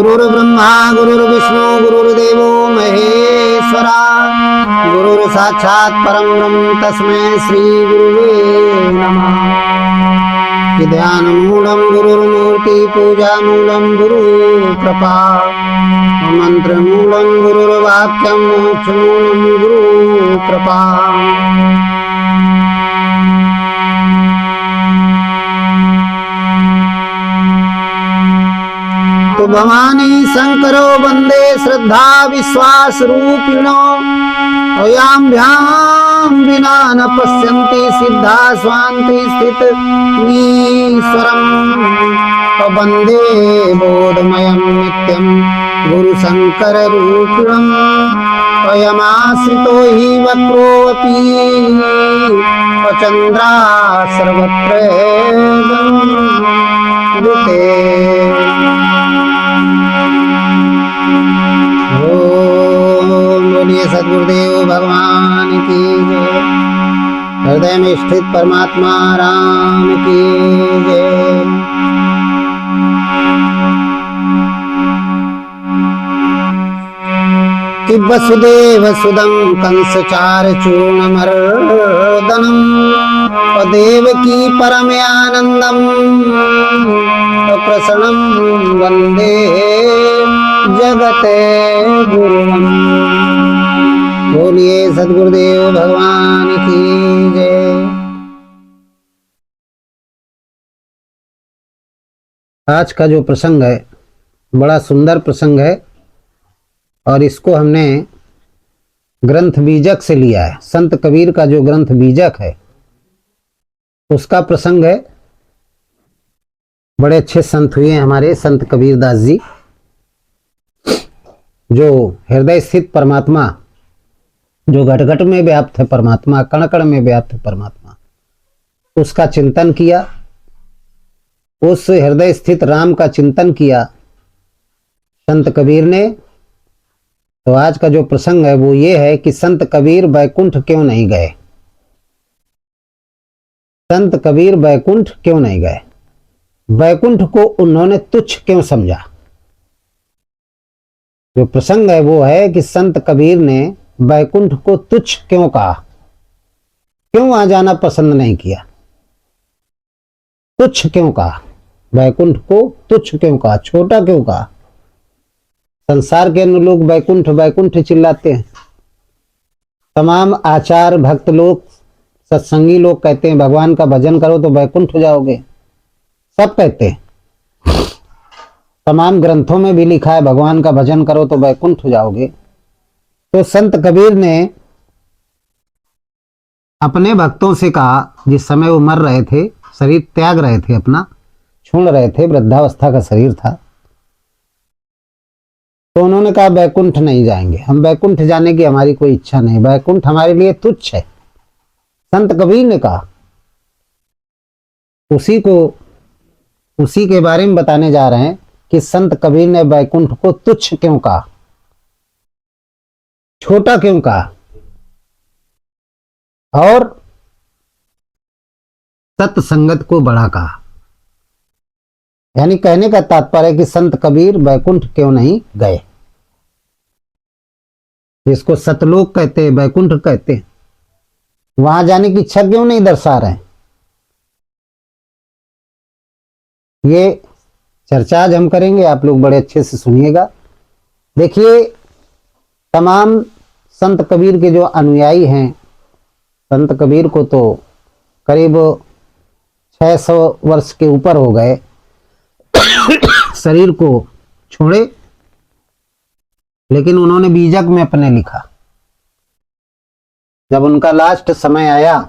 गुरुर्ब्रह्मा गुरुर्विष्णु गुरुर्देवो महेश्वरा गुरुर्साक्षात् परं ब्रह्म तस्मै श्री गुरुवे नमः। ध्यानमूलं गुरुर्मूर्ति पूजामूलं गुरु कृपा मंत्रमूलं गुरुर्वाक्यं मोक्षमूलं गुरु कृपा। तो भवानी शंकरो वंदे श्रद्धा विश्वास रूपिणो अयाभ्याम विना न पश्यन्ति सिद्धा स्वान्ति स्थित ईश्वरम वंदे बोधमयं नित्यं गुरु शंकर रूपिणम् अयमाश्रितो हि वक्रोऽपि चंद्रा सर्वत्र सद्गुरुदेव भगवान की जय। हृदय में स्थित परमात्मा राम की जय। कि वसुदेव सुदं कंस चार चूर्णमर्दनम् देवकी परमानंदम प्रसन्नं वंदे जगते गुरुम्। बोलिए सद्गुरुदेव भगवान की जय। आज का जो प्रसंग है बड़ा सुंदर प्रसंग है और इसको हमने ग्रंथ बीजक से लिया है। संत कबीर का जो ग्रंथ बीजक है उसका प्रसंग है। बड़े अच्छे संत हुए हमारे संत कबीरदास जी, जो हृदय स्थित परमात्मा, जो घट घट में व्याप्त है परमात्मा, कण कण में व्याप्त है परमात्मा, उसका चिंतन किया, उस हृदय स्थित राम का चिंतन किया संत कबीर ने। तो आज का जो प्रसंग है वो ये है कि संत कबीर बैकुंठ क्यों नहीं गए। संत कबीर बैकुंठ क्यों नहीं गए, बैकुंठ को उन्होंने तुच्छ क्यों समझा। जो प्रसंग है वो है कि संत कबीर ने बैकुंठ को तुच्छ क्यों कहा, क्यों वहां जाना पसंद नहीं किया, तुच्छ क्यों कहा, बैकुंठ को तुच्छ क्यों कहा, छोटा क्यों कहा। संसार के अन्य लोग बैकुंठ बैकुंठ चिल्लाते हैं, तमाम आचार भक्त लोग, सत्संगी लोग कहते हैं भगवान का भजन करो तो बैकुंठ हो जाओगे, सब कहते हैं। तमाम ग्रंथों में भी लिखा है भगवान का भजन करो तो बैकुंठ हो जाओगे। तो संत कबीर ने अपने भक्तों से कहा, जिस समय वो मर रहे थे, शरीर त्याग रहे थे, अपना छोड़ रहे थे, वृद्धावस्था का शरीर था, तो उन्होंने कहा बैकुंठ नहीं जाएंगे, हम बैकुंठ जाने की हमारी कोई इच्छा नहीं, बैकुंठ हमारे लिए तुच्छ है। संत कबीर ने कहा, उसी के बारे में बताने जा रहे हैं कि संत कबीर ने बैकुंठ को तुच्छ क्यों कहा, छोटा क्यों कहा और सत्संगत को बड़ा कहा। यानी कहने का तात्पर्य है कि संत कबीर बैकुंठ क्यों नहीं गए, जिसको सतलोक कहते हैं, बैकुंठ कहते हैं, वहां जाने की इच्छा क्यों नहीं दर्शा रहे। ये चर्चा आज हम करेंगे, आप लोग बड़े अच्छे से सुनिएगा। देखिए, तमाम संत कबीर के जो अनुयायी हैं, संत कबीर को तो करीब 600 वर्ष के ऊपर हो गए शरीर को छोड़े, लेकिन उन्होंने बीजक में अपने लिखा। जब उनका लास्ट समय आया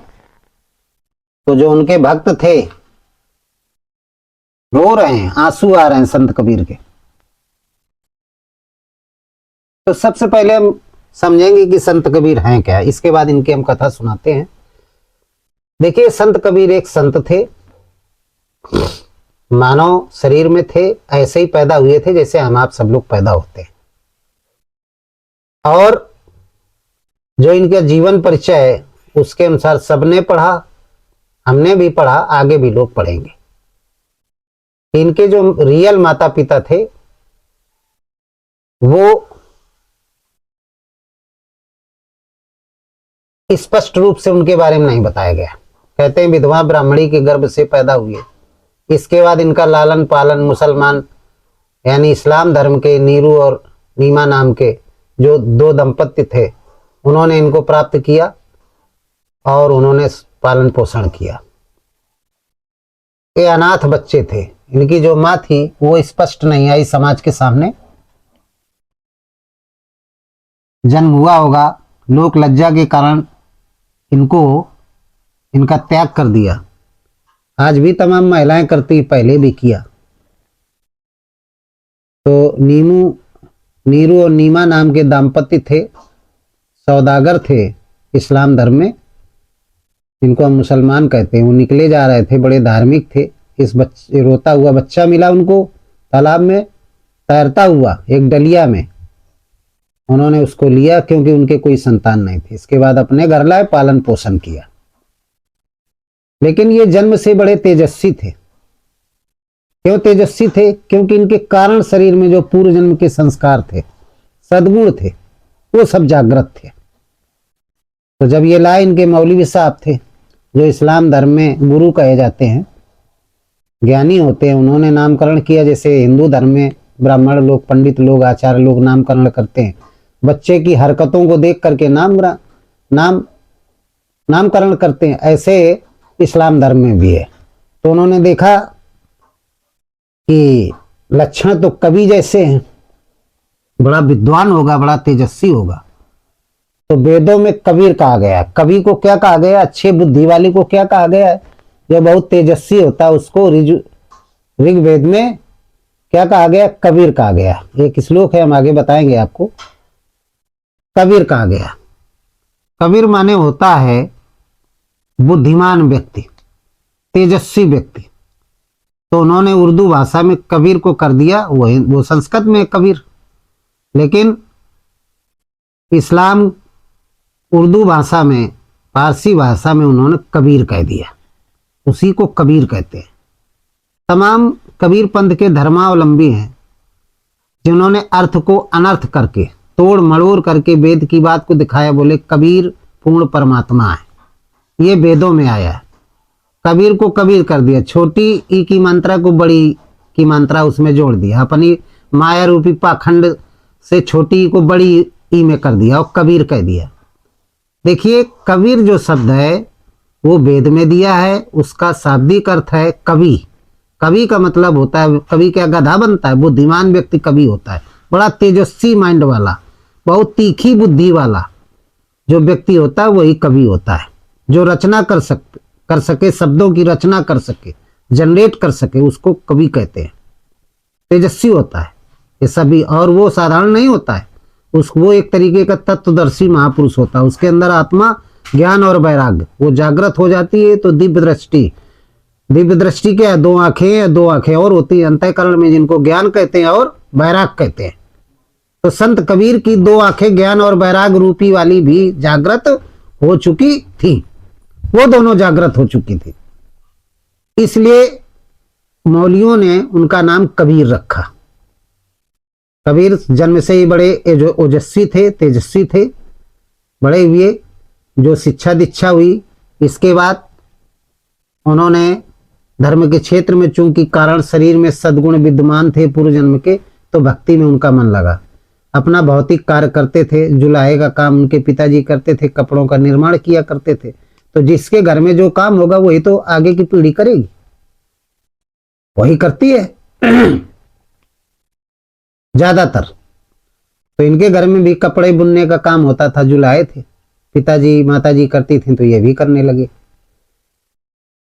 तो जो उनके भक्त थे रो रहे हैं, आंसू आ रहे हैं संत कबीर के। तो सबसे पहले हम समझेंगे कि संत कबीर हैं क्या, इसके बाद इनकी हम कथा सुनाते हैं। देखिए, संत कबीर एक संत थे, मानव शरीर में थे, ऐसे ही पैदा हुए थे जैसे हम आप सब लोग पैदा होते हैं। और जो इनका जीवन परिचय है उसके अनुसार सबने पढ़ा, हमने भी पढ़ा, आगे भी लोग पढ़ेंगे। इनके जो रियल माता पिता थे वो स्पष्ट रूप से उनके बारे में नहीं बताया गया। कहते हैं विधवा ब्राह्मणी के गर्भ से पैदा हुए, इसके बाद इनका लालन पालन मुसलमान यानी इस्लाम धर्म के नीरू और नीमा नाम के जो दो दंपत्ति थे उन्होंने इनको प्राप्त किया और उन्होंने पालन पोषण किया। ये अनाथ बच्चे थे। इनकी जो माँ थी वो स्पष्ट नहीं आई समाज के सामने। जन्म हुआ होगा, लोक लज्जा के कारण इनका त्याग कर दिया। आज भी तमाम महिलाएं करती, पहले भी किया। तो नीरू और नीमा नाम के दाम्पत्य थे, सौदागर थे इस्लाम धर्म में, इनको हम मुसलमान कहते हैं। वो निकले जा रहे थे, बड़े धार्मिक थे। इस बच्चे रोता हुआ बच्चा मिला उनको तालाब में तैरता हुआ एक डलिया में, उन्होंने उसको लिया क्योंकि उनके कोई संतान नहीं थे। इसके बाद अपने घर लाए, पालन पोषण किया। लेकिन ये जन्म से बड़े तेजस्वी थे। क्यों तेजस्वी थे? क्योंकि इनके कारण शरीर में जो पूर्व जन्म के संस्कार थे, सद्गुण थे, वो सब जागृत थे। तो जब ये लाए, इनके मौलवी साहब थे जो इस्लाम धर्म में गुरु कहे जाते हैं, ज्ञानी होते हैं, उन्होंने नामकरण किया। जैसे हिंदू धर्म में ब्राह्मण लोग, पंडित लोग, आचार्य लोग नामकरण करते हैं, बच्चे की हरकतों को देख करके नामकरण करते हैं, ऐसे इस्लाम धर्म में भी है। तो उन्होंने देखा कि लक्षण तो कवि जैसे हैं, बड़ा विद्वान होगा, बड़ा तेजस्वी होगा। तो वेदों में कबीर कहा गया। कवि को क्या कहा गया? अच्छे बुद्धि वाले को क्या कहा गया है? जो बहुत तेजस्वी होता है उसको ऋग्वेद में क्या कहा गया? कबीर कहा गया। एक श्लोक है, हम आगे बताएंगे आपको। कबीर कहा गया। कबीर माने होता है बुद्धिमान व्यक्ति, तेजस्वी व्यक्ति। तो उन्होंने उर्दू भाषा में कबीर को कर दिया, वो संस्कृत में कबीर, लेकिन इस्लाम उर्दू भाषा में, फारसी भाषा में उन्होंने कबीर कह दिया। उसी को कबीर कहते हैं। तमाम कबीर पंथ के धर्मावलंबी हैं जिन्होंने अर्थ को अनर्थ करके, तोड़ मड़ोड़ करके वेद की बात को दिखाया। बोले कबीर पूर्ण परमात्मा है, ये वेदों में आया है। कबीर को कबीर कर दिया, छोटी ई की मात्रा को बड़ी की मात्रा उसमें जोड़ दिया, अपनी माया रूपी पाखंड से छोटी ई को बड़ी ई में कर दिया और कबीर कह दिया। देखिए, कबीर जो शब्द है वो वेद में दिया है, उसका शाब्दिक अर्थ है कवि। कवि का मतलब होता है, कवि क्या गधा बनता है? बुद्धिमान व्यक्ति कवि होता है, बड़ा तेजस्वी माइंड वाला, बहुत तीखी बुद्धि वाला जो व्यक्ति होता है वही कवि होता है। जो रचना कर सके, शब्दों की रचना कर सके, जनरेट कर सके, उसको कवि कहते हैं। तेजस्वी होता है ये सभी, और वो साधारण नहीं होता है। वो एक तरीके का तत्वदर्शी महापुरुष होता है। उसके अंदर आत्मा, ज्ञान और वैराग्य वो जागृत हो जाती है। तो दिव्य दृष्टि क्या है? दो आंखें और होती है अंतःकरण में, जिनको ज्ञान कहते हैं और वैराग कहते हैं। तो संत कबीर की दो आंखें ज्ञान और वैराग रूपी वाली भी जागृत हो चुकी थी, वो दोनों जागृत हो चुकी थी। इसलिए मौलियों ने उनका नाम कबीर रखा। कबीर जन्म से ही बड़े ओजस्वी थे, तेजस्वी थे, बड़े हुए। जो शिक्षा दीक्षा हुई, इसके बाद उन्होंने धर्म के क्षेत्र में, चूंकि कारण शरीर में सद्गुण विद्यमान थे पूर्व जन्म के, तो भक्ति में उनका मन लगा। अपना भौतिक कार्य करते थे, जुलाहे का काम उनके पिताजी करते थे, कपड़ों का निर्माण किया करते थे। तो जिसके घर में जो काम होगा वही तो आगे की पीढ़ी करेगी, वही करती है ज्यादातर। तो इनके घर में भी कपड़े बुनने का काम होता था, जुलाहे थे, पिताजी माताजी करती थी, तो ये भी करने लगे।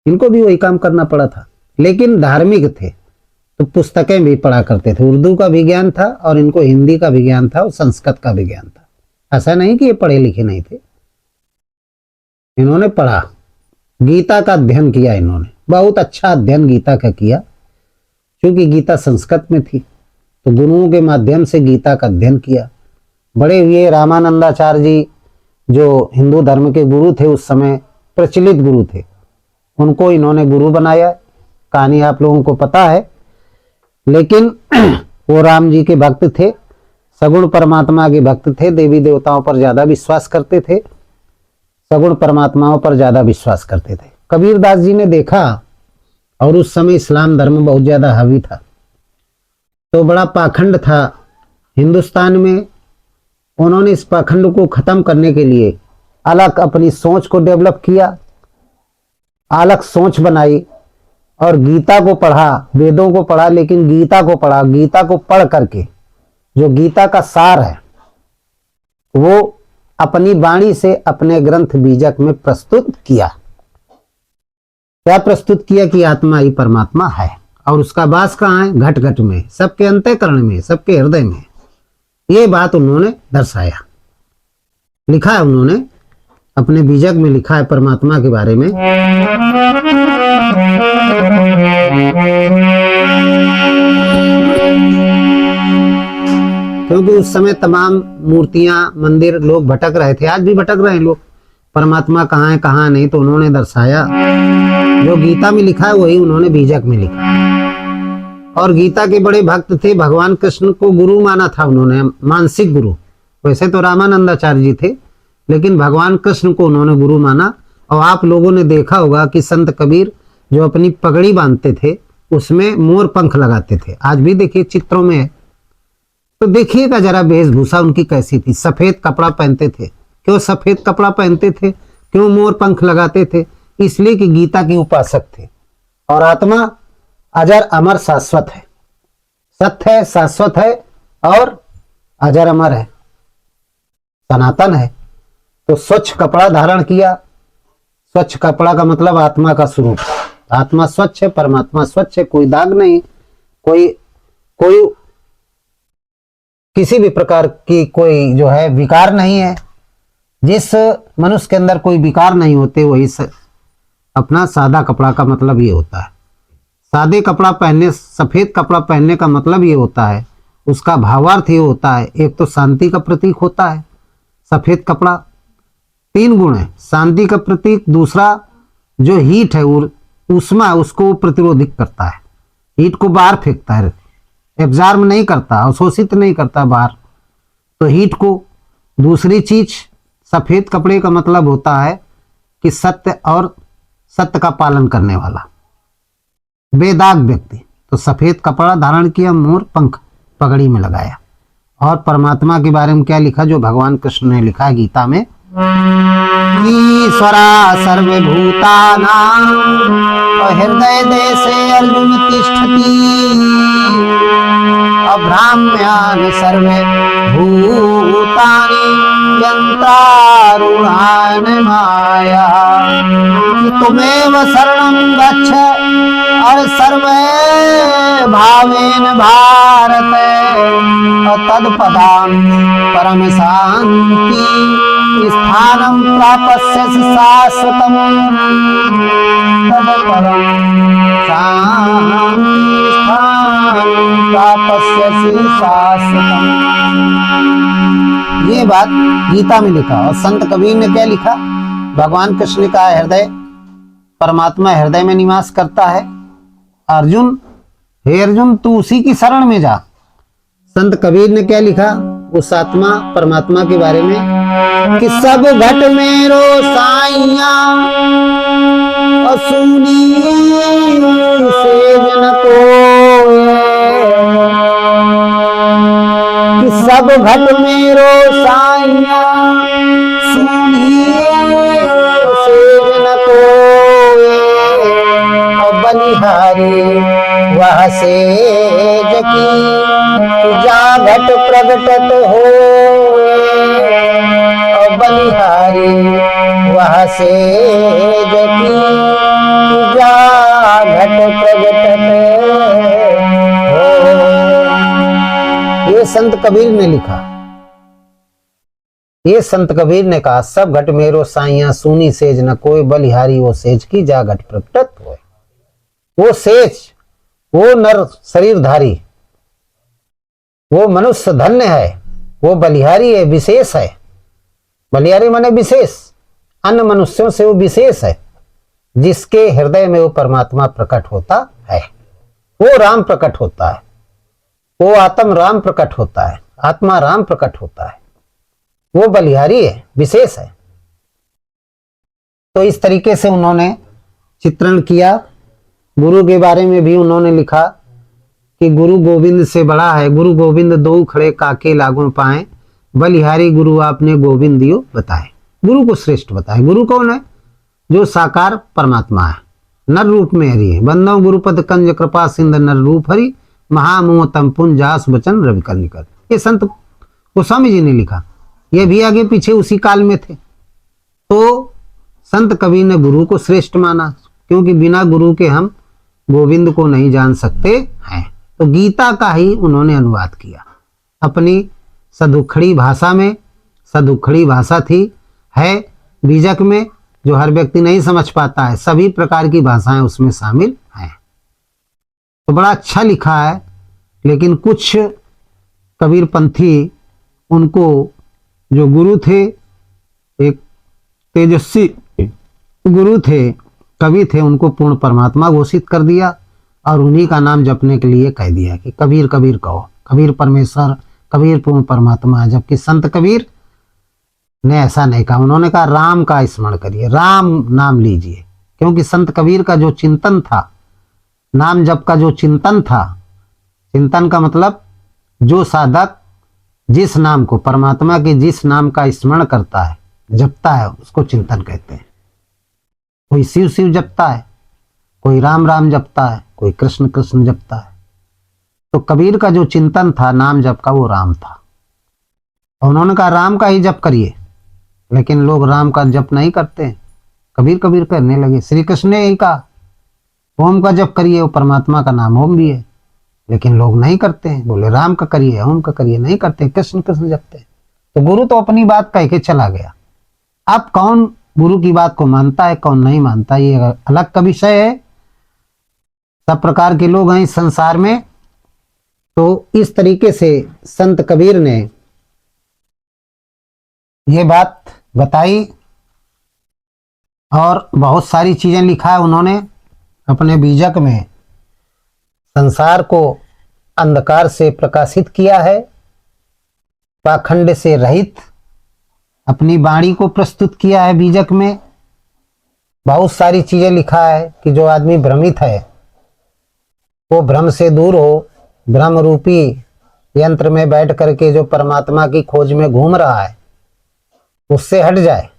इनको भी वही काम करना पड़ा था। लेकिन धार्मिक थे तो पुस्तकें भी पढ़ा करते थे। उर्दू का भी ज्ञान था और इनको हिंदी का भी ज्ञान था और संस्कृत का भी ज्ञान था। ऐसा नहीं कि ये पढ़े लिखे नहीं थे, इन्होंने पढ़ा। गीता का अध्ययन किया इन्होंने, बहुत अच्छा अध्ययन गीता का किया। क्योंकि गीता संस्कृत में थी तो गुरुओं के माध्यम से गीता का अध्ययन किया। बड़े हुए रामानंदाचार्य जी जो हिंदू धर्म के गुरु थे, उस समय प्रचलित गुरु थे, उनको इन्होंने गुरु बनाया। कहानी आप लोगों को पता है। लेकिन वो राम जी के भक्त थे, सगुण परमात्मा के भक्त थे, देवी देवताओं पर ज्यादा विश्वास करते थे, सगुण परमात्माओं पर ज्यादा विश्वास करते थे। कबीरदास जी ने देखा, और उस समय इस्लाम धर्म बहुत ज्यादा हावी था, तो बड़ा पाखंड था हिंदुस्तान में। उन्होंने इस पाखंड को खत्म करने के लिए अलग अपनी सोच को डेवलप किया, अलग सोच बनाई और गीता को पढ़ा, वेदों को पढ़ा, लेकिन गीता को पढ़ा। गीता को पढ़ करके जो गीता का सार है वो अपनी वाणी से अपने ग्रंथ बीजक में प्रस्तुत किया। क्या प्रस्तुत किया कि आत्मा ही परमात्मा है और उसका वास कहाँ है? घट घट में, सबके अंतःकरण में, सबके हृदय में। ये बात उन्होंने दर्शाया, लिखा है उन्होंने अपने बीजक में, लिखा है परमात्मा के बारे में। क्योंकि उस समय तमाम मूर्तियां, मंदिर लोग भटक रहे थे, आज भी भटक रहे हैं लोग, परमात्मा कहाँ है कहाँ नहीं। तो उन्होंने दर्शाया, जो गीता में लिखा है वही उन्होंने बीजक में लिखा। और गीता के बड़े भक्त थे, भगवान कृष्ण को गुरु माना था उन्होंने, मानसिक गुरु। वैसे तो रामानंदाचार्य जी थे, लेकिन भगवान कृष्ण को उन्होंने गुरु माना। और आप लोगों ने देखा होगा कि संत कबीर जो अपनी पगड़ी बांधते थे उसमें मोर पंख लगाते थे, आज भी देखिए चित्रों में है। तो देखिएगा जरा वेशभूषा उनकी कैसी थी, सफेद कपड़ा पहनते थे। क्यों सफेद कपड़ा पहनते थे, क्यों मोर पंख लगाते थे? इसलिए कि गीता के उपासक थे। और आत्मा अजर अमर शाश्वत है, सत्य है, शाश्वत है और अजर अमर है, सनातन है। तो स्वच्छ कपड़ा धारण किया। स्वच्छ कपड़ा का मतलब आत्मा का स्वरूप। आत्मा स्वच्छ है, परमात्मा स्वच्छ है, कोई दाग नहीं, कोई कोई किसी भी प्रकार की कोई जो है विकार नहीं है। जिस मनुष्य के अंदर कोई विकार नहीं होते वही अपना सादा कपड़ा का मतलब ये होता है। सादे कपड़ा पहनने, सफेद कपड़ा पहनने का मतलब ये होता है, उसका भावार्थ ये होता है, एक तो शांति का प्रतीक होता है सफेद कपड़ा। 3 गुण है, शांति का प्रतीक, दूसरा जो हीट है उष्मा है उसको प्रतिरोधित करता है, हीट को बाहर फेंकता है, एब्जॉर्ब नहीं करता, अवशोषित नहीं करता बाहर, तो हीट को। दूसरी चीज सफेद कपड़े का मतलब होता है कि सत्य और सत्य का पालन करने वाला, बेदाग व्यक्ति। तो सफेद कपड़ा धारण किया, मोर पंख पगड़ी में लगाया। और परमात्मा के बारे में क्या लिखा, जो भगवान कृष्ण ने लिखा है गीता में, ईश्वरा सर्वभूतानां हृदय देशे अर्जुन तिष्ठति अभ्राम्यानि सर्वे भूतानि यन्त्रारूढानि माया। तुमेव शरणं गच्छ और सर्वे भावेन भारत तत्पदां परम शांति स्थानं प्राप्स्यसि शाश्वतं तत्पदं शांति स्थानं प्राप्स्यसि शाश्वतं। ये बात गीता में लिखा। और संत कबीर ने क्या लिखा, भगवान कृष्ण का हृदय, परमात्मा हृदय में निवास करता है। अर्जुन, हे अर्जुन तू उसी की शरण में जा। संत कबीर ने क्या लिखा उस आत्मा परमात्मा के बारे में, कि सब घट मेरो साइया असुनी से जन कोय, कि सब घट मेरो साइया सुनी से जन कोय, बलिहारी वह सेज की जा घट प्रगटत हो, बलिहारी वह सेज की जा घट प्रगटत हो। ये संत कबीर ने लिखा। ये संत कबीर ने कहा, सब घट मेरो साइया सुनी सेज न कोई, बलिहारी वो सेज की जा घट प्रगटत हो। वो सेज, वो नर शरीरधारी, वो मनुष्य धन्य है, वो बलिहारी है, विशेष है। बलिहारी माने विशेष, अन्य मनुष्यों से वो विशेष है, जिसके हृदय में वो परमात्मा प्रकट होता है, वो राम प्रकट होता है, वो आत्म राम प्रकट होता है। आत्मा राम प्रकट होता है, वो बलिहारी है, विशेष है। तो इस तरीके से उन्होंने चित्रण किया। गुरु के बारे में भी उन्होंने लिखा कि गुरु गोविंद से बड़ा है, गुरु गोविंद दो खड़े काके लागू पाए, बलिहारी गुरु आपने गोविंद दियो बताए। गुरु को श्रेष्ठ बताए। गुरु कौन है? जो साकार परमात्मा है, नर रूप में हरि है। बंदो गुरुपद कंज कृपा सिंध नर रूप हरि, महामोह तम पुन जास वचन रवि कर निकल। ये संत गोस्वामी जी ने लिखा, ये भी आगे पीछे उसी काल में थे। तो संत कबीर ने गुरु को श्रेष्ठ माना, क्योंकि बिना गुरु के हम गोविंद को नहीं जान सकते हैं। तो गीता का ही उन्होंने अनुवाद किया अपनी सदुखड़ी भाषा में। सदुखड़ी भाषा थी, है बीजक में, जो हर व्यक्ति नहीं समझ पाता है। सभी प्रकार की भाषाएं उसमें शामिल हैं। तो बड़ा अच्छा लिखा है। लेकिन कुछ कबीर पंथी, उनको जो गुरु थे, एक तेजस्वी गुरु थे, कवि थे, उनको पूर्ण परमात्मा घोषित कर दिया और उन्हीं का नाम जपने के लिए कह दिया कि कबीर कबीर कहो। कबीर परमेश्वर, कबीर पूर्ण परमात्मा है। जबकि संत कबीर ने ऐसा नहीं कहा। उन्होंने कहा राम का स्मरण करिए, राम नाम लीजिए। क्योंकि संत कबीर का जो चिंतन था, नाम जप का जो चिंतन था, चिंतन का मतलब जो साधक जिस नाम को, परमात्मा के जिस नाम का स्मरण करता है, जपता है, उसको चिंतन कहते हैं। कोई शिव शिव जपता है, कोई राम राम जपता है, कोई कृष्ण कृष्ण जपता है। तो कबीर का जो चिंतन था नाम जप का, वो राम था। और उन्होंने कहा राम का ही जप करिए। लेकिन लोग राम का जप नहीं करते, कबीर कबीर करने लगे। श्री कृष्ण ने यही कहा ओम का जप करिए, वो परमात्मा का नाम ओम भी है। लेकिन लोग नहीं करते हैं, बोले राम का करिए, ओम का करिए, नहीं करते, कृष्ण कृष्ण जपते। तो गुरु तो अपनी बात कह के चला गया। अब कौन गुरु की बात को मानता है, कौन नहीं मानता, ये अलग का विषय है। सब प्रकार के लोग हैं इस संसार में। तो इस तरीके से संत कबीर ने ये बात बताई और बहुत सारी चीजें लिखा है उन्होंने अपने बीजक में। संसार को अंधकार से प्रकाशित किया है, पाखंड से रहित अपनी वाणी को प्रस्तुत किया है बीजक में। बहुत सारी चीजें लिखा है कि जो आदमी भ्रमित है वो भ्रम से दूर हो, भ्रम रूपी यंत्र में बैठ करके जो परमात्मा की खोज में घूम रहा है उससे हट जाए।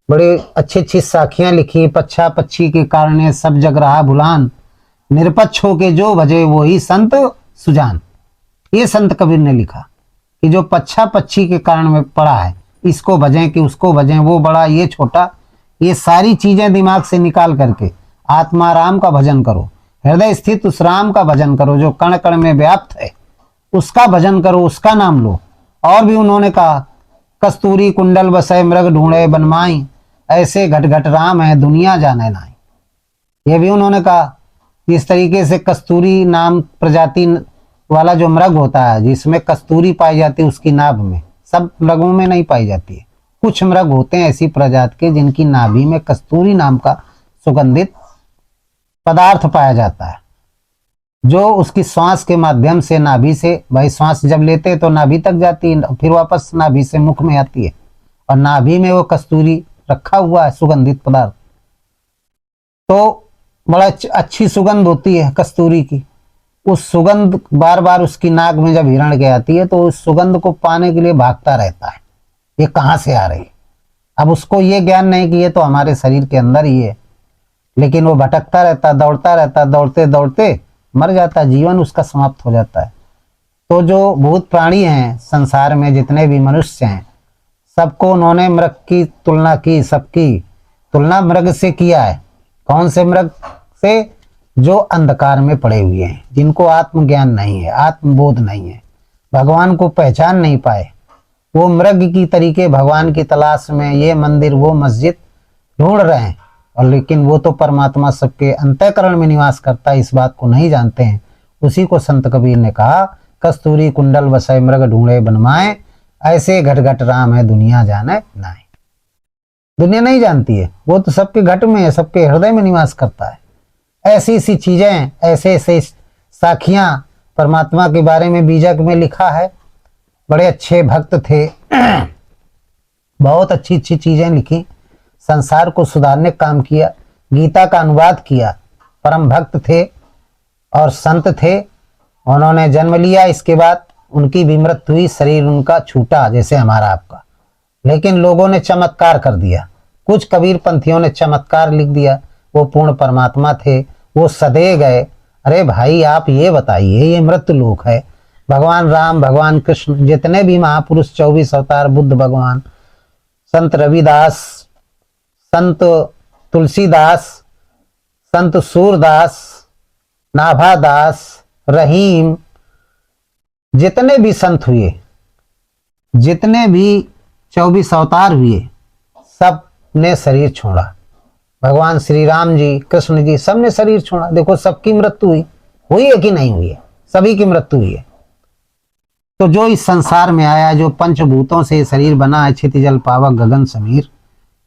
बड़ी अच्छी अच्छी साखियां लिखी, पच्छा पच्छी के कारण सब जग रहा भुलान, निरपक्ष होके जो भजे वो ही संत सुजान। ये संत कबीर ने लिखा कि जो पच्छा पच्छी के कारण में पड़ा है, इसको भजें कि उसको भजें, वो बड़ा ये छोटा, ये सारी चीजें दिमाग से निकाल करके आत्मा राम का भजन करो। हृदय स्थित उस राम का भजन करो जो कण कण में व्याप्त है, उसका भजन करो, उसका नाम लो। और भी उन्होंने कहा कस्तूरी कुंडल बसय मृग ढूंढे बनमाई, ऐसे घट घट राम है दुनिया जाने नाई। ये भी उन्होंने कहा इस तरीके से कस्तूरी नाम प्रजाति वाला जो मृग होता है, जिसमें कस्तूरी पाई जाती है उसकी नाभ में, सब मृगों में नहीं पाई जाती है। कुछ मृग होते हैं ऐसी प्रजाति के जिनकी नाभि में कस्तूरी नाम का सुगंधित पदार्थ पाया जाता है, जो उसकी श्वास के माध्यम से नाभि से, भाई श्वास जब लेते हैं तो नाभि तक जाती है, फिर वापस नाभि से मुख में आती है, और नाभि में वो कस्तूरी रखा हुआ है सुगंधित पदार्थ। तो बड़ा अच्छी सुगंध होती है कस्तूरी की। उस सुगंध बार बार उसकी नाक में जब हिरण के आती है तो उस सुगंध को पाने के लिए भागता रहता है, ये कहाँ से आ रही। अब उसको ये ज्ञान नहीं कि ये तो हमारे शरीर के अंदर ही है, लेकिन वो भटकता रहता, दौड़ता रहता, दौड़ते दौड़ते मर जाता, जीवन उसका समाप्त हो जाता है। तो जो भूत प्राणी हैं संसार में, जितने भी मनुष्य हैं, सबको उन्होंने मृग की तुलना की, सबकी तुलना मृग से किया है। कौन से मृग से? जो अंधकार में पड़े हुए हैं, जिनको आत्मज्ञान नहीं है, आत्मबोध नहीं है, भगवान को पहचान नहीं पाए। वो मृग की तरीके भगवान की तलाश में ये मंदिर वो मस्जिद ढूंढ रहे हैं, और लेकिन वो तो परमात्मा सबके अंतःकरण में निवास करता है, इस बात को नहीं जानते हैं। उसी को संत कबीर ने कहा कस्तूरी कुंडल बसय मृग ढूंढे बनमाए, ऐसे घट घट राम है दुनिया जाने नाई। दुनिया नहीं जानती है, वो तो सबके घट में है, सबके हृदय में निवास करता है। ऐसी ऐसी चीजें, ऐसे ऐसे साखियां परमात्मा के बारे में बीजक में लिखा है। बड़े अच्छे भक्त थे, बहुत अच्छी अच्छी चीजें लिखी, संसार को सुधारने का काम किया, गीता का अनुवाद किया, परम भक्त थे और संत थे। उन्होंने जन्म लिया, इसके बाद उनकी भी मृत्यु हुई, शरीर उनका छूटा जैसे हमारा आपका। लेकिन लोगों ने चमत्कार कर दिया, कुछ कबीर पंथियों ने चमत्कार लिख दिया। वो पूर्ण परमात्मा थे, वो सदे गए। अरे भाई आप ये बताइए, ये मृत्यु लोक है। भगवान राम, भगवान कृष्ण, जितने भी महापुरुष 24 अवतार, बुद्ध भगवान, संत रविदास, संत तुलसीदास, संत सूरदास, नाभादास, रहीम, जितने भी संत हुए, जितने भी 24 अवतार हुए, सब ने शरीर छोड़ा। भगवान श्री राम जी, कृष्ण जी, सब ने शरीर छोड़ा। देखो सबकी मृत्यु हुई है कि नहीं हुई है? सभी की मृत्यु हुई है। तो जो इस संसार में आया, जो पंचभूतों से शरीर बना है, क्षिति जल पावक गगन समीर,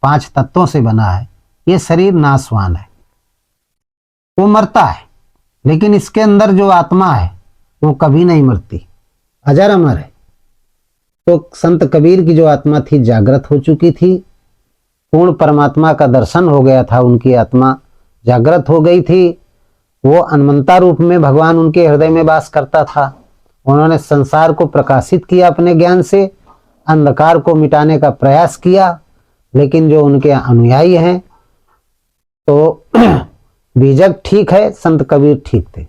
5 तत्वों से बना है, ये शरीर नाशवान है, वो मरता है। लेकिन इसके अंदर जो आत्मा है वो कभी नहीं मरती, अजर अमर है। तो संत कबीर की जो आत्मा थी जागृत हो चुकी थी, पूर्ण परमात्मा का दर्शन हो गया था, उनकी आत्मा जागृत हो गई थी। वो अनंता रूप में भगवान उनके हृदय में वास करता था। उन्होंने संसार को प्रकाशित किया अपने ज्ञान से, अंधकार को मिटाने का प्रयास किया। लेकिन जो उनके अनुयायी हैं, तो बीजक ठीक है, संत कबीर ठीक थे,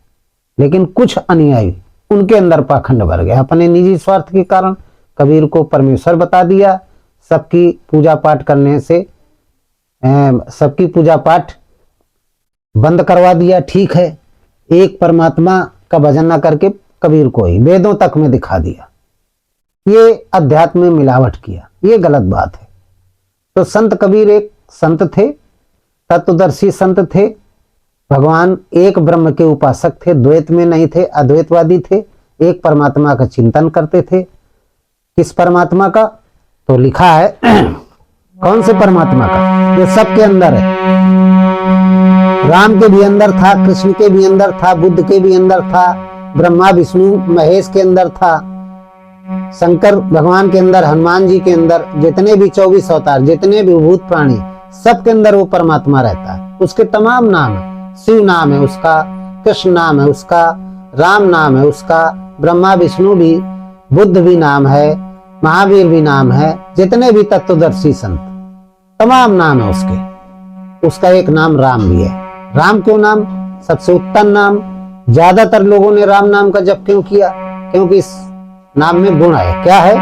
लेकिन कुछ अनुयायी, उनके अंदर पाखंड भर गया। अपने निजी स्वार्थ के कारण कबीर को परमेश्वर बता दिया। सबकी पूजा पाठ करने से सबकी पूजा पाठ बंद करवा दिया। ठीक है, एक परमात्मा का भजन न करके कबीर को ही वेदों तक में दिखा दिया। ये अध्यात्म में मिलावट किया, ये गलत बात है। तो संत कबीर एक संत थे, तत्वदर्शी संत थे, भगवान एक ब्रह्म के उपासक थे, द्वैत में नहीं थे, अद्वैतवादी थे, एक परमात्मा का चिंतन करते थे। किस परमात्मा का? तो लिखा है कौन से परमात्मा का? जो सबके अंदर है। राम के भी अंदर था, कृष्ण के भी अंदर था, बुद्ध के भी अंदर था, ब्रह्मा विष्णु महेश के अंदर था, शंकर भगवान के अंदर, हनुमान जी के अंदर, जितने भी 24 अवतार, जितने भी भूत प्राणी, सबके अंदर वो परमात्मा रहता है। उसके तमाम नाम है, शिव नाम है उसका, कृष्ण नाम है उसका, राम नाम है उसका, ब्रह्मा विष्णु भी, बुद्ध भी नाम है, महावीर भी नाम है, जितने भी तत्वदर्शी संत, तमाम नाम है उसके। उसका एक नाम राम भी है। राम क्यों नाम? सबसे उत्तम नाम। ज्यादातर लोगों ने राम नाम का जप क्यों किया? क्योंकि इस नाम में गुण है। क्या है?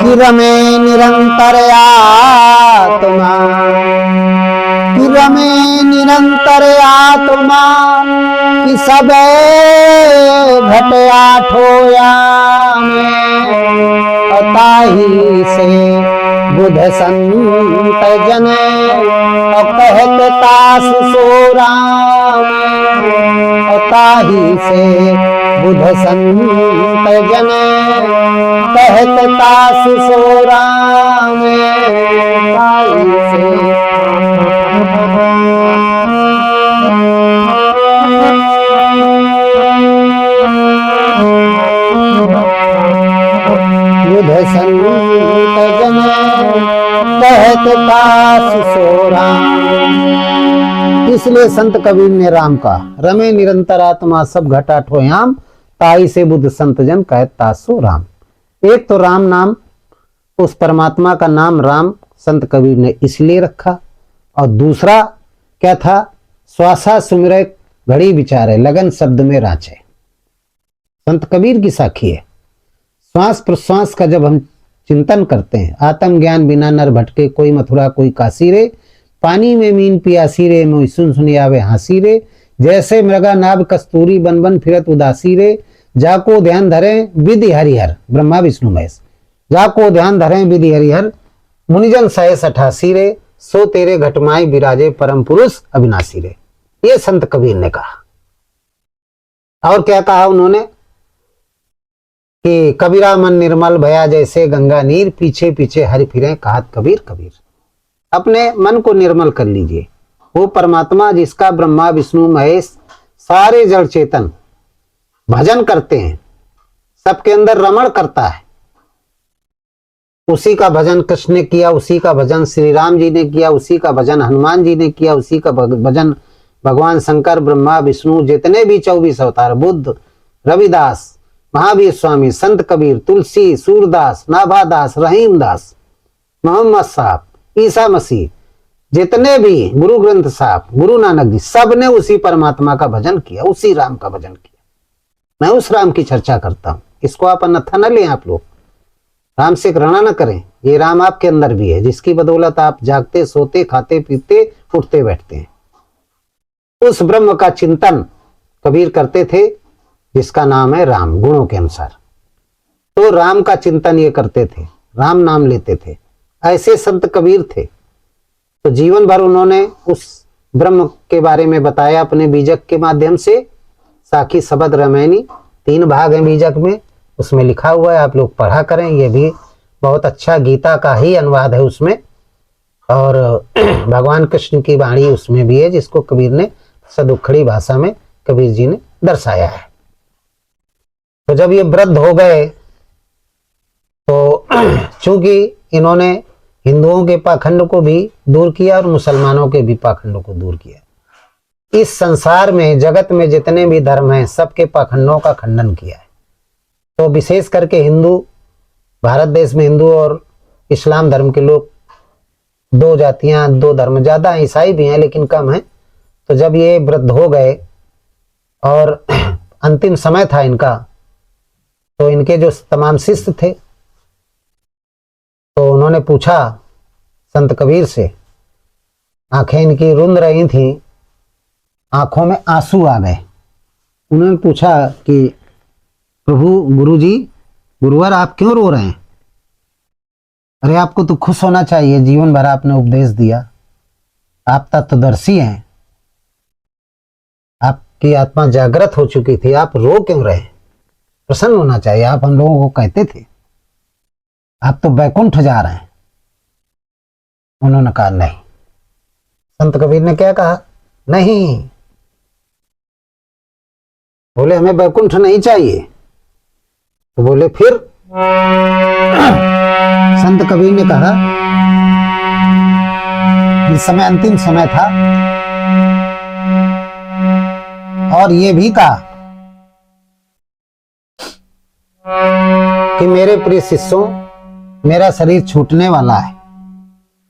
कि रमे निरंतर आत्मा, कि रमे निरंतर आत्मा, कि सबे घट आठोया में, ताही से बुध संत जने, और कहत तास सो राम, ताही से बुध संत जने, कहत तास सो राम, ताही से। बुध संत जने, कहत तास सो राम। इसलिए संत कबीर ने राम का, रमे निरंतर आत्मा सब घटा ठोयाम, ताई से बुद्ध संत जन कहत तास सो राम। एक तो राम नाम, उस परमात्मा का नाम राम संत कबीर ने इसलिए रखा, और दूसरा क्या था? श्वासा सुमिरै घड़ी विचारे, लगन शब्द में रांचे। संत कबीर की साखी है। श्वास प्रश्वास का जब हम चिंतन करते हैं, आत्म ज्ञान बिना नर भटके, कोई मथुरा कोई काशी रे, पानी में मीन पियासी रे, मोई सुन सुनी आवे हासी रे, जैसे मृगा नाभ कस्तूरी, बन बन फिरत उदासी रे, जाको ध्यान धरे विधि हरिहर, ब्रह्मा विष्णु महेश, जाको ध्यान धरे विधि हरिहर, मुनिजन सहेस 88 रे, सो तेरे घटमाई विराजे परम पुरुष अविनाशी रे। ये संत कबीर ने कहा। और क्या कहा उन्होंने? कि कबीरा मन निर्मल भया जैसे गंगा नीर, पीछे पीछे हरि फिरे कहत कबीर कबीर। अपने मन को निर्मल कर लीजिए। वो परमात्मा जिसका ब्रह्मा विष्णु महेश सारे जड़ चेतन भजन करते हैं, सबके अंदर रमण करता है, उसी का भजन कृष्ण ने किया, उसी का भजन श्री राम जी ने किया, उसी का भजन हनुमान जी ने किया, उसी का भजन भगवान शंकर, ब्रह्मा, विष्णु, जितने भी 24 अवतार, बुद्ध, रविदास, महावीर स्वामी, संत कबीर, तुलसी, सूरदास, नाभादास, रहीम दास, मोहम्मद साहब, ईसा मसीह, जितने भी गुरु ग्रंथ साहब, गुरु नानक जी, सब ने उसी परमात्मा का भजन किया, उसी राम का भजन किया। मैं उस राम की चर्चा करता हूं, इसको आप अन्यथा न लें। आप लोग राम से घृणा न करें, ये राम आपके अंदर भी है, जिसकी बदौलत आप जागते, सोते, खाते, पीते, उठते, बैठते हैं। उस ब्रह्म का चिंतन कबीर करते थे, जिसका नाम है राम, गुणों के अनुसार। तो राम का चिंतन ये करते थे, राम नाम लेते थे, ऐसे संत कबीर थे। तो जीवन भर उन्होंने उस ब्रह्म के बारे में बताया अपने बीजक के माध्यम से। साखी शबद रामायणी 3 भाग हैं बीजक में, उसमें लिखा हुआ है, आप लोग पढ़ा करें। ये भी बहुत अच्छा गीता का ही अनुवाद है उसमें, और भगवान कृष्ण की वाणी उसमें भी है, जिसको कबीर ने सदुखड़ी भाषा में कबीर जी ने दर्शाया है। तो जब ये वृद्ध हो गए तो चूंकि इन्होंने हिंदुओं के पाखंड को भी दूर किया और मुसलमानों के भी पाखंडों को दूर किया। इस संसार में, जगत में जितने भी धर्म हैं, सबके पाखंडों का खंडन किया है। तो विशेष करके हिंदू, भारत देश में हिंदू और इस्लाम धर्म के लोग 2 जातियां, 2 धर्म, ज्यादा ईसाई भी हैं लेकिन कम है। तो जब ये वृद्ध हो गए और अंतिम समय था इनका, तो इनके जो तमाम शिष्य थे, तो उन्होंने पूछा संत कबीर से, आंखें इनकी रुंध रही थी, आंखों में आंसू आ गए। उन्होंने पूछा कि प्रभु, गुरुजी, गुरुवर, आप क्यों रो रहे हैं? अरे आपको तो खुश होना चाहिए, जीवन भर आपने उपदेश दिया, आप तत्वदर्शी हैं, आपकी आत्मा जागृत हो चुकी थी, आप रो क्यों रहे? प्रसन्न होना चाहिए, आप हम लोगों को कहते थे, आप तो बैकुंठ जा रहे हैं। उन्होंने कहा नहीं। संत कबीर ने क्या कहा? नहीं। बोले हमें बैकुंठ नहीं चाहिए। तो बोले फिर? संत कबीर ने कहा, इस समय अंतिम समय था, और ये भी कहा कि मेरे प्रिय शिष्यों, मेरा शरीर छूटने वाला है।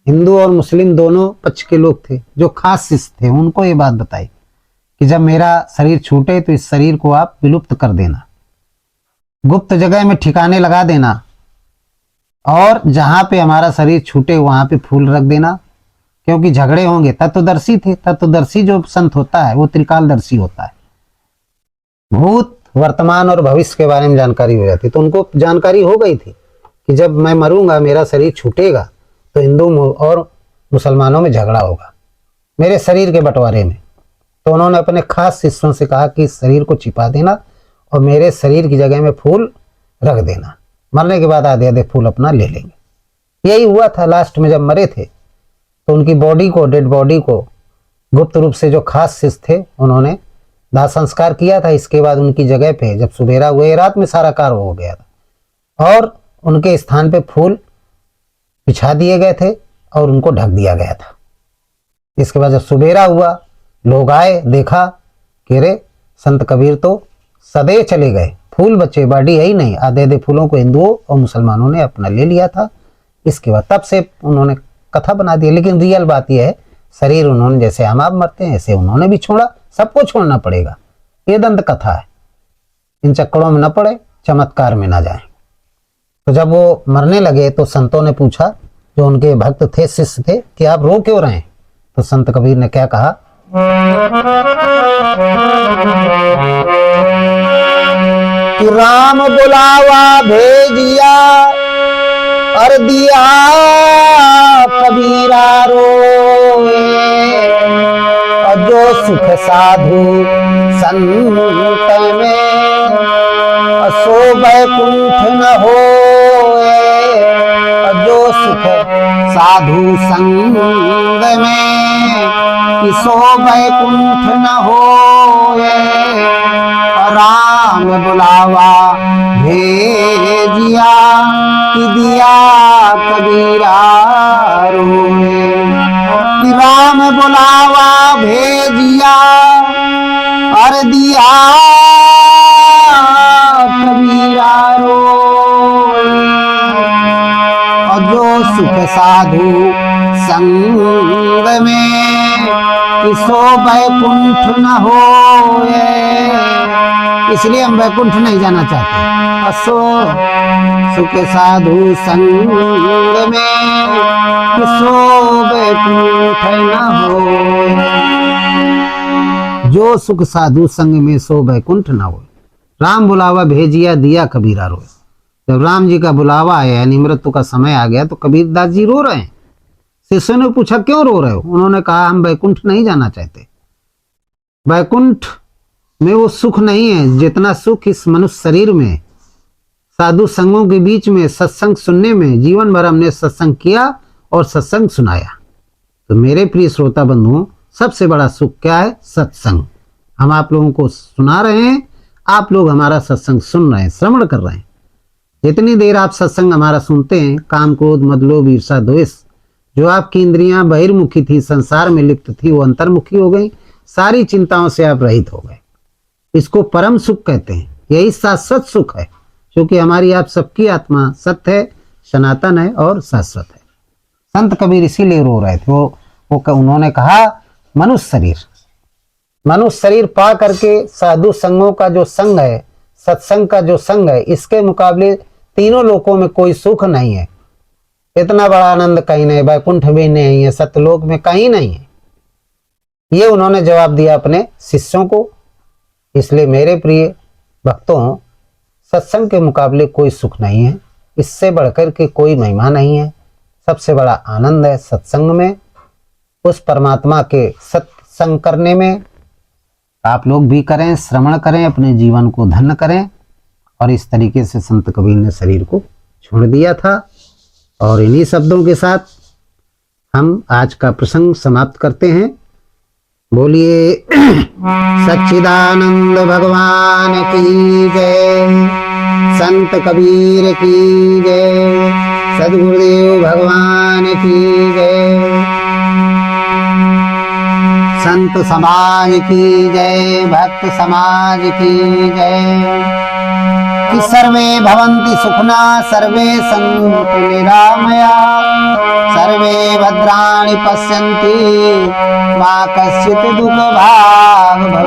हिंदू और मुस्लिम दोनों पक्ष के लोग थे, जो खास शिष्य थे, उनको ये बात बताई कि जब मेरा शरीर छूटे तो इस शरीर को आप विलुप्त कर देना, गुप्त जगह में ठिकाने लगा देना, और जहां पे हमारा शरीर छूटे वहां पे फूल रख देना, क्योंकि झगड़े होंगे। तत्वदर्शी थे। तत्वदर्शी जो संत होता है वो त्रिकालदर्शी होता है, भूत, वर्तमान और भविष्य के बारे में जानकारी हो जाती। तो उनको जानकारी हो गई थी कि जब मैं मरूंगा, मेरा शरीर छूटेगा, तो हिंदू और मुसलमानों में झगड़ा होगा मेरे शरीर के बंटवारे में। तो उन्होंने अपने खास शिष्यों से कहा कि इस शरीर को छिपा देना और मेरे शरीर की जगह में फूल रख देना, मरने के बाद आधे आधे फूल अपना ले लेंगे। यही हुआ था। लास्ट में जब मरे थे तो उनकी बॉडी को, डेड बॉडी को गुप्त रूप से जो खास शिष्य थे उन्होंने दाह संस्कार किया था। इसके बाद उनकी जगह पे जब सुबेरा हुए, रात में सारा कार्य हो गया था, और उनके स्थान पे फूल बिछा दिए गए थे और उनको ढक दिया गया था। इसके बाद जब सुबेरा हुआ, लोग आए, देखा कि रे संत कबीर तो सदैव चले गए, फूल बचे, बॉडी है ही नहीं। आधे आधे फूलों को हिंदुओं और मुसलमानों ने अपना ले लिया था। इसके बाद तब से उन्होंने कथा बना दी। लेकिन रियल बात यह है, शरीर उन्होंने, जैसे हम आप मरते हैं ऐसे उन्होंने भी छोड़ा, सबको छोड़ना पड़ेगा। ये दंत कथा है, इन चक्करों में न पड़े, चमत्कार में ना जाए। तो जब वो मरने लगे तो संतों ने पूछा, जो उनके भक्त थे, शिष्य थे, कि आप रो क्यों रहे हैं? तो संत कबीर ने क्या कहा? कि राम बुलावा भेजिया और दिया कबीरा रोए, और जो सुख साधु संत में सो बैकुंठ न होए, और जो सुख साधु संग में सो बैकुंठ न होए, राम बुलावा भेजिया कि दिया कबीरा रोए। कि राम बुलावा भेजिया और दिया कबीरा रोए। और जो सुख साधु संग में किसो वैकुंठ न होए। इसलिए हम वैकुंठ नहीं जाना चाहते। असो सुख साधु संग में किसो वैकुंठ न होए। जो सुख साधु संग में सो वैकुंठ न होए। राम बुलावा भेजिया दिया कबीरा रोए। जब राम जी का बुलावा आया यानी मृत्यु का समय आ गया तो कबीरदास जी रो रहे हैं। शिष्यों ने पूछा क्यों रो रहे हो? उन्होंने कहा हम वैकुंठ नहीं जाना चाहते। वैकुंठ में वो सुख नहीं है जितना सुख इस मनुष्य शरीर में साधु संगों के बीच में सत्संग सुनने में। जीवन भर हमने सत्संग किया और सत्संग सुनाया। तो मेरे प्रिय श्रोता बंधुओं, सबसे बड़ा सुख क्या है? सत्संग। हम आप लोगों को सुना रहे हैं, आप लोग हमारा सत्संग सुन रहे हैं, श्रवण कर रहे हैं। जितनी देर आप सत्संग हमारा सुनते हैं, काम क्रोध मद लोभ ईर्षा द्वेष जो आपकी इंद्रियां बहिर्मुखी थी, संसार में लिप्त थी, वो अंतर्मुखी हो गई। सारी चिंताओं से आप रहित हो गए। इसको परम सुख कहते हैं। यही शाश्वत सुख है, क्योंकि हमारी आप सबकी आत्मा सत्य है, सनातन है और शाश्वत है। संत कबीर इसीलिए रो रहे थे। उन्होंने कहा मनुष्य शरीर पा करके साधु संगों का जो संग है, सत्संग का जो संग है, इसके मुकाबले तीनों लोकों में कोई सुख नहीं है। इतना बड़ा आनंद कहीं नहीं, वैकुंठ भी नहीं है, सतलोक में कहीं नहीं है। ये उन्होंने जवाब दिया अपने शिष्यों को। इसलिए मेरे प्रिय भक्तों, सत्संग के मुकाबले कोई सुख नहीं है, इससे बढ़कर के कोई महिमा नहीं है। सबसे बड़ा आनंद है सत्संग में, उस परमात्मा के सत्संग करने में। आप लोग भी करें, श्रवण करें, अपने जीवन को धन्य करें। और इस तरीके से संत कबीर ने शरीर को छोड़ दिया था। और इन्हीं शब्दों के साथ हम आज का प्रसंग समाप्त करते हैं। बोलिए सच्चिदानंद भगवान की जय, संत कबीर की जय, सद्गुरुदेव भगवान की जय, संत समाज की जय, भक्त समाज की जय। कि सर्वे भवन्ति सुखना, सर्वे सन्तु निरामया, सर्वे भद्राणि पश्यन्ति मा कश्चित् दुःखभाग्